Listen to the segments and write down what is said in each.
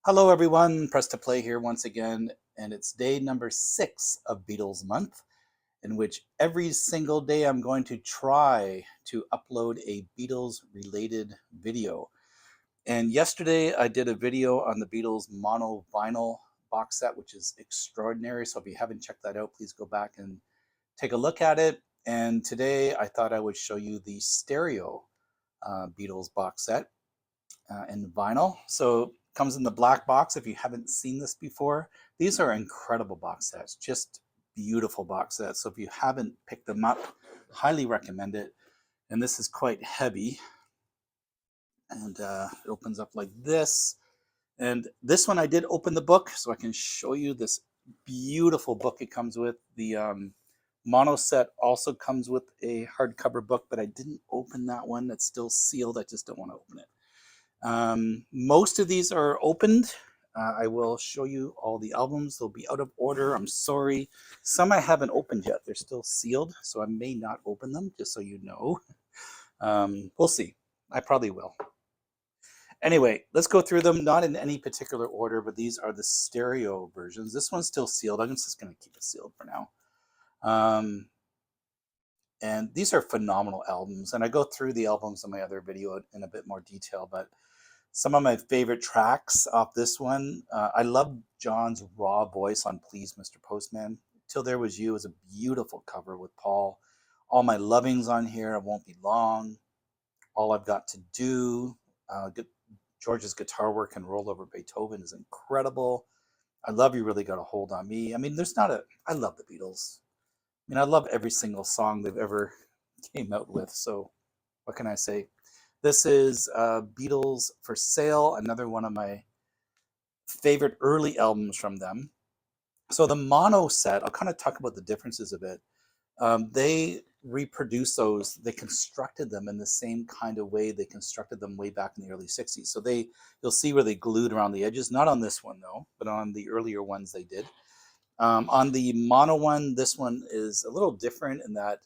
Hello, everyone. Press to play here once again, and it's day number 6 of Beatles Month, in which every single day I'm going to try to upload a Beatles related video. And yesterday I did a video on the Beatles mono vinyl box set, which is extraordinary. So if you haven't checked that out, please go back and take a look at it. And today I thought I would show you the stereo Beatles box set in vinyl. So it comes in the black box. If you haven't seen this before, these are incredible box sets, just beautiful box sets. So if you haven't picked them up, highly recommend it. And this is quite heavy, and it opens up like this. And this one I did open the book, so I can show you this beautiful book it comes with. The mono set also comes with a hardcover book, but I didn't open that one. It's still sealed. I just don't want to open it. Most of these are opened. I will show you all the albums. They'll be out of order. I'm sorry. Some I haven't opened yet. They're still sealed, so I may not open them, just so you know. We'll see. I probably will. Anyway, let's go through them, not in any particular order, but these are the stereo versions. This one's still sealed. I'm just going to keep it sealed for now. And these are phenomenal albums. And I go through the albums in my other video in a bit more detail, but some of my favorite tracks off this one. I love John's raw voice on Please Mr. Postman. Till There Was You is a beautiful cover with Paul. All My Lovings on here, It Won't Be Long. All I've Got to Do. George's guitar work and Roll Over Beethoven is incredible. I Love You Really Got a Hold on Me. I mean, I love the Beatles. I mean, I love every single song they've ever came out with. So what can I say? This is Beatles for Sale, another one of my favorite early albums from them. So the mono set, I'll kind of talk about the differences a bit. They reproduced those, they constructed them in the same kind of way they constructed them way back in the early 60s. So you'll see where they glued around the edges, not on this one though, but on the earlier ones they did. On the mono one, this one is a little different in that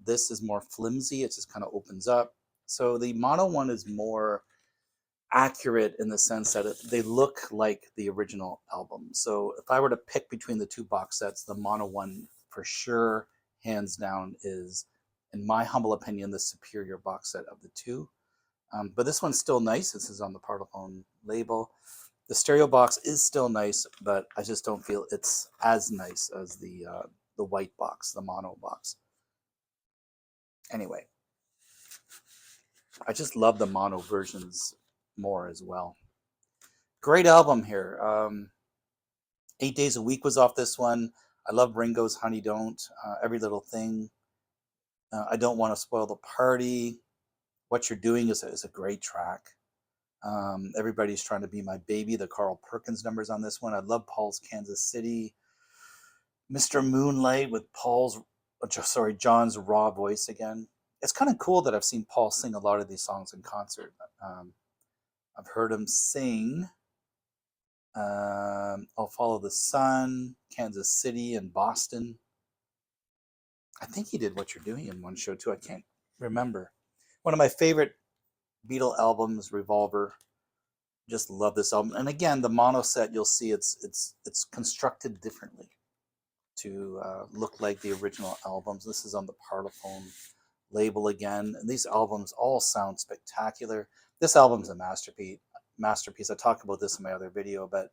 this is more flimsy. It just kind of opens up. So the mono one is more accurate in the sense that they look like the original album. So if I were to pick between the two box sets, the mono one for sure, hands down, is, in my humble opinion, the superior box set of the two. But this one's still nice. This is on the Parlophone label. The stereo box is still nice, but I just don't feel it's as nice as the white box, the mono box. Anyway, I just love the mono versions more as well. Great album here. 8 Days a Week was off this one. I love Ringo's Honey Don't, Every Little Thing. I Don't Want to Spoil the Party. What You're Doing is a great track. Everybody's Trying to Be My Baby, the Carl Perkins numbers on this one. I love Paul's Kansas City. Mr. Moonlight with John's raw voice again. It's kind of cool that I've seen Paul sing a lot of these songs in concert. I've heard him sing I'll Follow the Sun, Kansas City, and Boston. I think he did What You're Doing in one show too. I can't remember. One of my favorite Beatle albums, Revolver. Just love this album. And again, the mono set, you'll see it's constructed differently to look like the original albums. This is on the Parlophone label again. And these albums all sound spectacular. This album's a masterpiece. I talk about this in my other video, but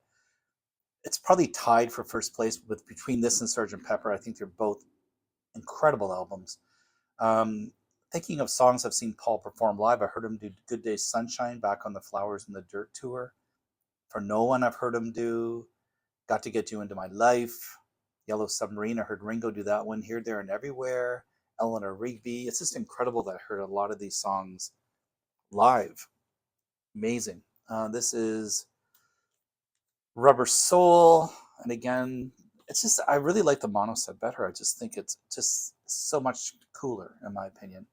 it's probably tied for first place with between this and Sgt. Pepper. I think they're both incredible albums. Thinking of songs I've seen Paul perform live, I heard him do Good Day Sunshine back on the Flowers in the Dirt tour. For No One, I've heard him do Got to Get You Into My Life. Yellow Submarine, I heard Ringo do that one. Here, There, and Everywhere. Eleanor Rigby. It's just incredible that I heard a lot of these songs live. Amazing. This is Rubber Soul. And again, it's just, I really like the mono set better. I just think it's just so much cooler, in my opinion.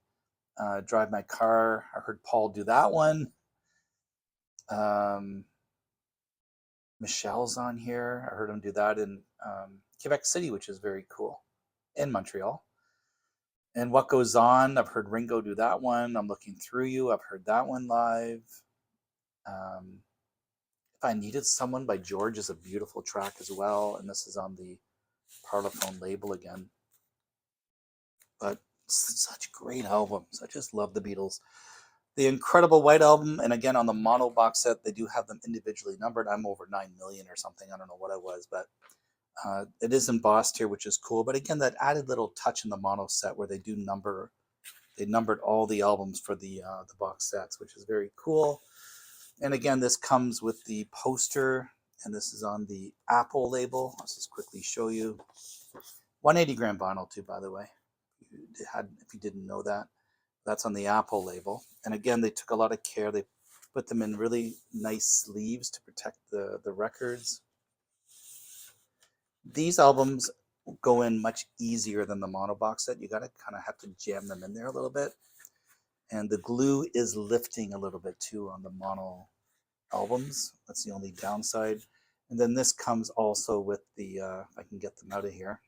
Drive My Car, I heard Paul do that one. Michelle's on here. I heard him do that in Quebec City, which is very cool, in Montreal. And What Goes On, I've heard Ringo do that one. I'm Looking Through You, I've heard that one live. If I Needed Someone by George is a beautiful track as well, and this is on the Parlophone label again. But such great albums. I just love the Beatles. The Incredible White Album, and again on the mono box set, they do have them individually numbered. I'm over 9 million or something. I don't know what I was, but it is embossed here, which is cool. But again, that added little touch in the mono set where they do number. They numbered all the albums for the box sets, which is very cool. And again, this comes with the poster, and this is on the Apple label. Let's just quickly show you. 180 gram vinyl too, by the way, if you didn't know that. That's on the Apple label. And again, they took a lot of care. They put them in really nice sleeves to protect the records. These albums go in much easier than the mono box set. You got to kind of have to jam them in there a little bit. And the glue is lifting a little bit too on the mono albums. That's the only downside. And then this comes also with the, if I can get them out of here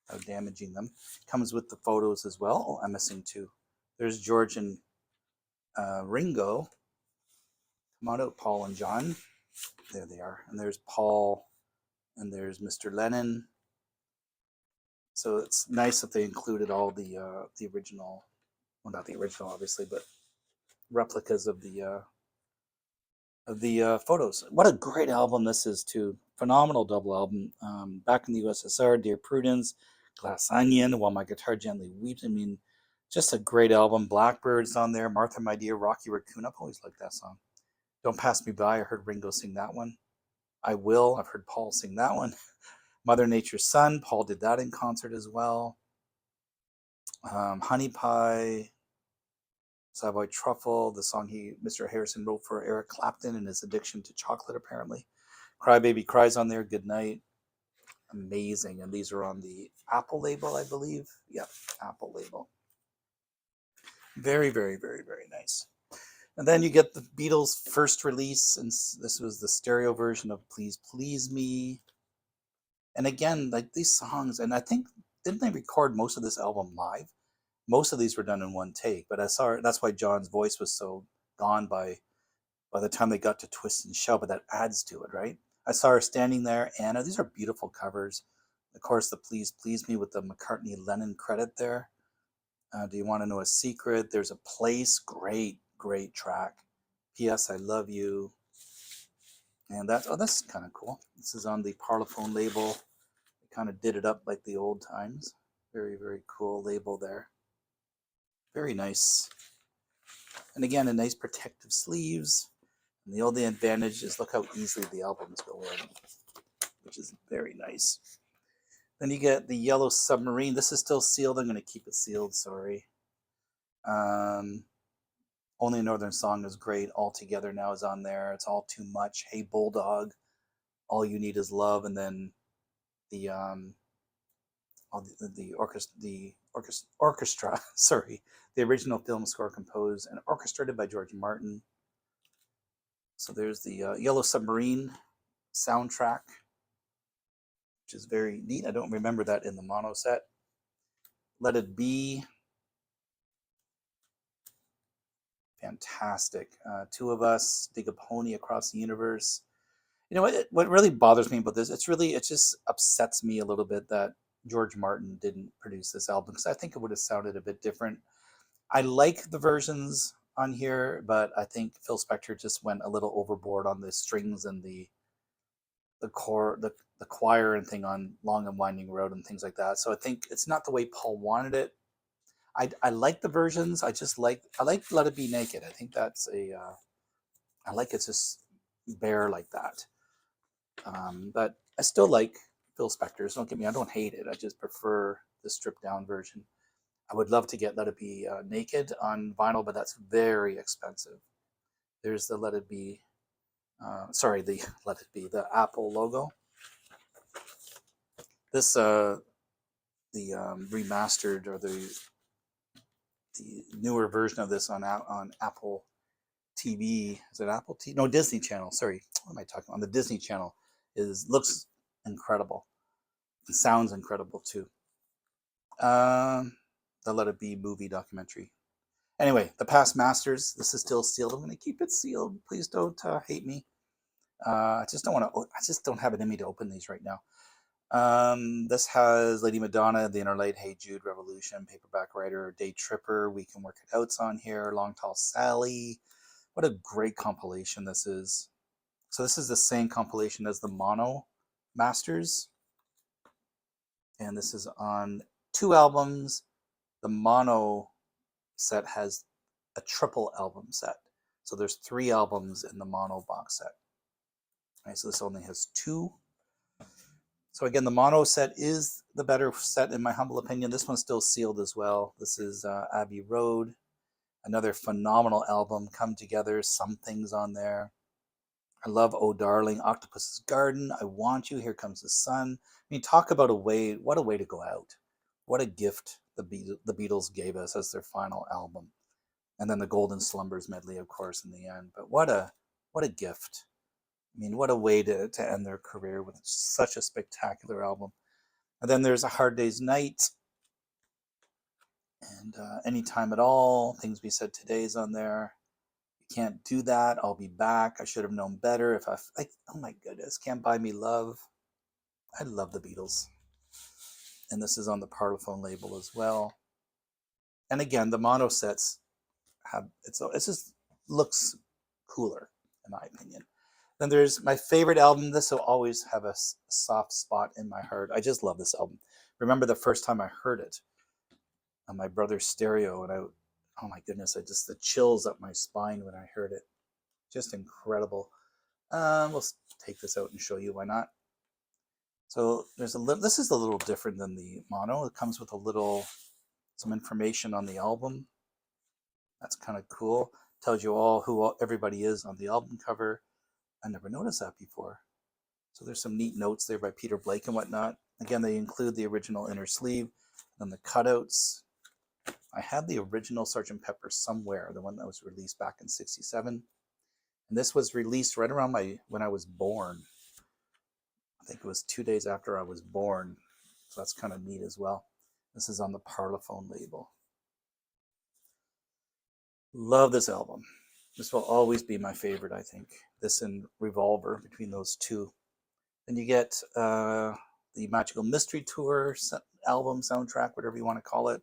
without damaging them, comes with the photos as well. Oh, I'm missing two. There's George and Ringo. Come on out, Paul and John. There they are. And there's Paul, and there's Mr. Lennon. So it's nice that they included all the original, well, not the original, obviously, but replicas of the photos. What a great album this is too. Phenomenal double album. Back in the USSR, Dear Prudence, Glass Onion, While My Guitar Gently Weeps. I mean, just a great album. Blackbird's on there. Martha, My Dear, Rocky Raccoon. I've always liked that song. Don't Pass Me By. I heard Ringo sing that one. I Will. I've heard Paul sing that one. Mother Nature's Son. Paul did that in concert as well. Honey Pie. Savoy Truffle, the song Mr. Harrison wrote for Eric Clapton and his addiction to chocolate, apparently. Cry Baby Cries on there. Good Night. Amazing. And these are on the Apple label, I believe. Yep, Apple label. Very, very, very, very nice. And then you get the Beatles' first release, and this was the stereo version of Please Please Me. And again, like these songs, and I think, didn't they record most of this album live? Most of these were done in one take, but that's why John's voice was so gone by the time they got to Twist and Shout, but that adds to it, right? I saw her standing there, Anna. These are beautiful covers. Of course, the Please Please Me with the McCartney-Lennon credit there. Do You Want to Know a Secret? There's a Place. Great, great track. P.S. I Love You. And that's kind of cool. This is on the Parlophone label. They kind of did it up like the old times. Very, very cool label there. Very nice. And again, a nice protective sleeves. And the only advantage is look how easily the albums go in, which is very nice. Then you get the Yellow Submarine. This is still sealed. I'm going to keep it sealed, sorry. Only Northern Song is great. All Together Now is on there. It's All Too Much. Hey Bulldog. All You Need Is Love. And then the orchestra, sorry, the original film score composed and orchestrated by George Martin. So there's the Yellow Submarine soundtrack, which is very neat. I don't remember that in the mono set. Let It Be. Fantastic. Two of Us, Dig a Pony Across the Universe. You know what really bothers me about this? It just upsets me a little bit that George Martin didn't produce this album, because I think it would have sounded a bit different. I like the versions on here, but I think Phil Spector just went a little overboard on the strings and the choir and thing on Long and Winding Road and things like that. So I think it's not the way Paul wanted it. I like the versions. I like Let It Be Naked. I think that's I like it's just bare like that. But I still like Phil Spector's. Don't get me, I don't hate it. I just prefer the stripped down version. I would love to get Let It Be Naked on vinyl, but that's very expensive. There's the Let It Be, the Let It Be, the Apple logo. This, the remastered or the newer version of this on Apple TV. Is it Apple TV? No, Disney Channel. Sorry, what am I talking about? On the Disney Channel looks incredible. It sounds incredible too. The Let It Be movie documentary. Anyway, the Past Masters. This is still sealed. I'm going to keep it sealed. Please don't hate me. I just don't want to. I just don't have it in me to open these right now. This has Lady Madonna, The Interlight, Hey Jude, Revolution, Paperback Writer, Day Tripper, We Can Work It Out's on here, Long Tall Sally. What a great compilation this is. So this is the same compilation as the Mono Masters. And this is on 2 albums. The Mono set has a triple album set. So there's 3 albums in the Mono box set. All right, so this only has 2. So again, the Mono set is the better set in my humble opinion. This one's still sealed as well. This is Abbey Road, another phenomenal album. Come Together, some things on there. I love Oh Darling, Octopus's Garden, I Want You, Here Comes the Sun. I mean, talk about what a way to go out. What a gift the Beatles gave us as their final album. And then the Golden Slumbers medley, of course, in the end. But what a gift. I mean, what a way to end their career with such a spectacular album. And then there's A Hard Day's Night and Anytime at All, Things We Said Today's on there. You Can't Do That, I'll Be Back, I Should Have Known Better, If I, like, oh my goodness, Can't Buy Me Love. I love the Beatles. And this is on the Parlophone label as well. And again, the mono sets have, it just looks cooler, in my opinion. Then there's my favorite album. This will always have a soft spot in my heart. I just love this album. Remember the first time I heard it on my brother's stereo, and oh my goodness, the chills up my spine when I heard it. Just incredible. We'll take this out and show you, why not? So there's this is a little different than the mono. It comes with some information on the album. That's kind of cool. Tells you all who everybody is on the album cover. I never noticed that before. So there's some neat notes there by Peter Blake and whatnot. Again, they include the original inner sleeve and the cutouts. I have the original Sgt. Pepper somewhere, the one that was released back in '67. And this was released right around when I was born. I think it was 2 days after I was born. So that's kind of neat as well. This is on the Parlophone label. Love this album. This will always be my favorite, I think. This and Revolver, between those two. Then you get the Magical Mystery Tour album, soundtrack, whatever you want to call it.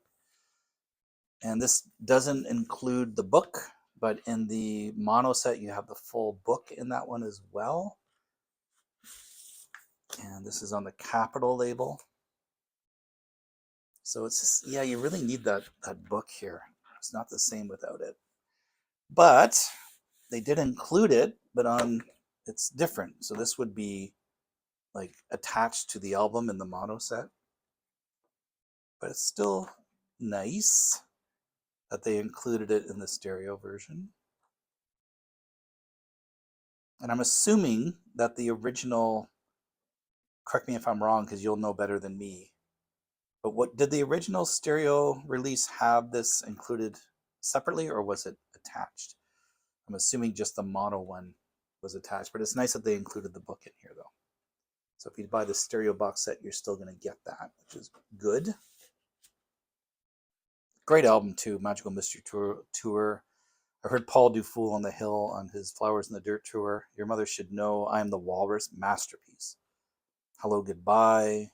And this doesn't include the book, but in the mono set, you have the full book in that one as well. And this is on the Capitol label. So it's just, yeah, you really need that book here. It's not the same without it. But they did include it, but it's different. So this would be like attached to the album in the mono set. But it's still nice that they included it in the stereo version. And I'm assuming that the original, correct me if I'm wrong because you'll know better than me, but what did the original stereo release have this included separately, or was it attached? I'm assuming just the mono one was attached, but it's nice that they included the book in here though. So if you buy the stereo box set, you're still going to get that, which is good. Great album too, Magical Mystery Tour. I heard Paul do Fool on the Hill on his Flowers in the Dirt tour. Your Mother Should Know, I Am the Walrus, masterpiece. Hello, Goodbye.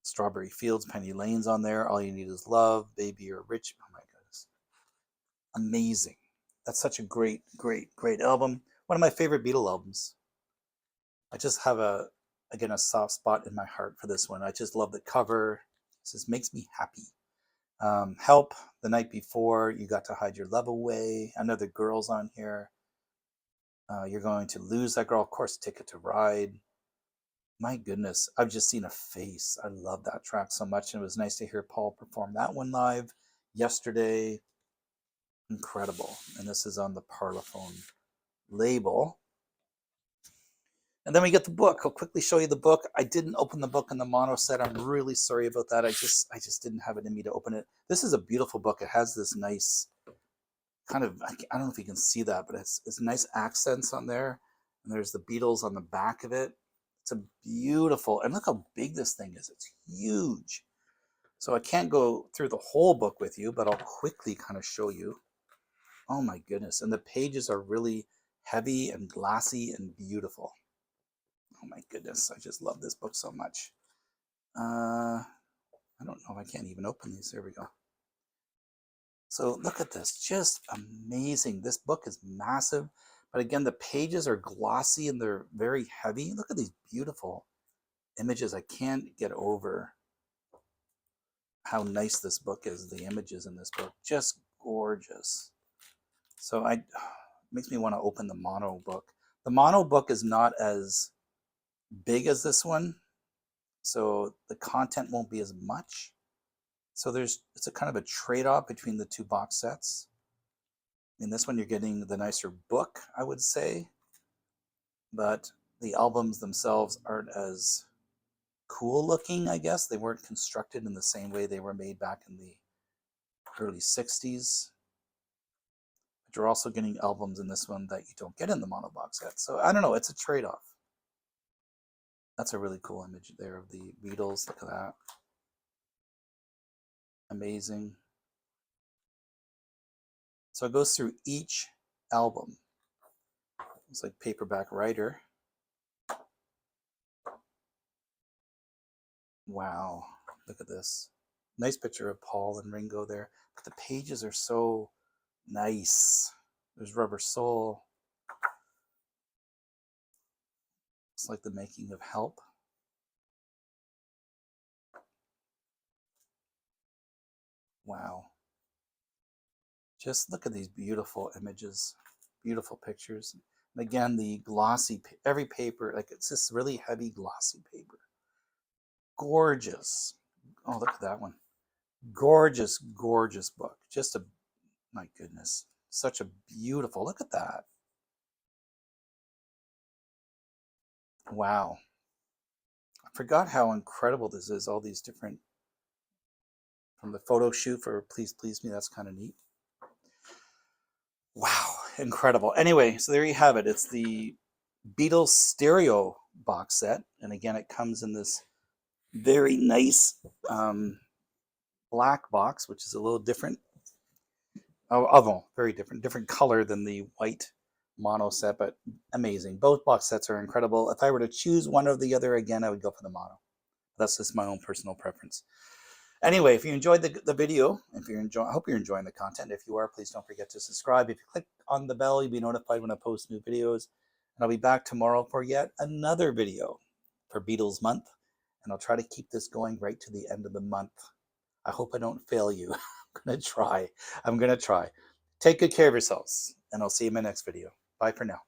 Strawberry Fields, Penny Lane's on there. All You Need Is Love, Baby You're Rich. Oh my goodness. Amazing. That's such a great, great, great album. One of my favorite Beatle albums. I just have a soft spot in my heart for this one. I just love the cover. It just makes me happy. Help, The Night Before, You Got to Hide Your Love Away. I know the girls on here. You're Going to Lose That Girl. Of course, Ticket to Ride. My goodness, I've just seen a face. I love that track so much. And it was nice to hear Paul perform that one live yesterday. Incredible. And this is on the Parlophone label. And then we get the book. I'll quickly show you the book. I didn't open the book in the mono set. I'm really sorry about that. I just didn't have it in me to open it. This is a beautiful book. It has this nice kind of, I don't know if you can see that, but it's nice accents on there. And there's the Beatles on the back of it. It's a beautiful, and look how big this thing is. It's huge. So I can't go through the whole book with you, but I'll quickly kind of show you. Oh my goodness. And the pages are really heavy and glassy and beautiful. Oh my goodness, I just love this book so much. I don't know if I can't even open these. There we go. So look at this, just amazing. This book is massive, but again, the pages are glossy and they're very heavy. Look at these beautiful images. I can't get over how nice this book is. The images in this book, just gorgeous. So makes me want to open the mono book. The mono book is not as big as this one, so the content won't be as much. So it's a kind of a trade-off between the two box sets. In this one, you're getting the nicer book, I would say, but the albums themselves aren't as cool looking, I guess. They weren't constructed in the same way they were made back in the early 60s. But you're also getting albums in this one that you don't get in the mono box set. So I don't know, it's a trade-off. That's a really cool image there of the Beatles. Look at that. Amazing. So it goes through each album. It's like paperback writer. Wow, look at this. Nice picture of Paul and Ringo there. But the pages are so nice. There's Rubber Soul. It's like the making of Help. Wow. Just look at these beautiful images, beautiful pictures. And again, the glossy, every paper, like it's this really heavy glossy paper. Gorgeous. Oh, look at that one. Gorgeous, gorgeous book. Just my goodness, such a beautiful, look at that. Wow. I forgot how incredible this is, all these different, from the photo shoot for Please Please Me, that's kind of neat. Wow, incredible. Anyway, so there you have it. It's the Beatles stereo box set. And again, it comes in this very nice black box, which is a little different. Oh, very different color than the white mono set, but amazing. Both box sets are incredible. If I were to choose one or the other again, I would go for the mono. That's just my own personal preference. Anyway, if you enjoyed the video, I hope you're enjoying the content. If you are, please don't forget to subscribe. If you click on the bell, you'll be notified when I post new videos. And I'll be back tomorrow for yet another video for Beatles Month. And I'll try to keep this going right to the end of the month. I hope I don't fail you. I'm going to try. Take good care of yourselves, and I'll see you in my next video. Bye for now.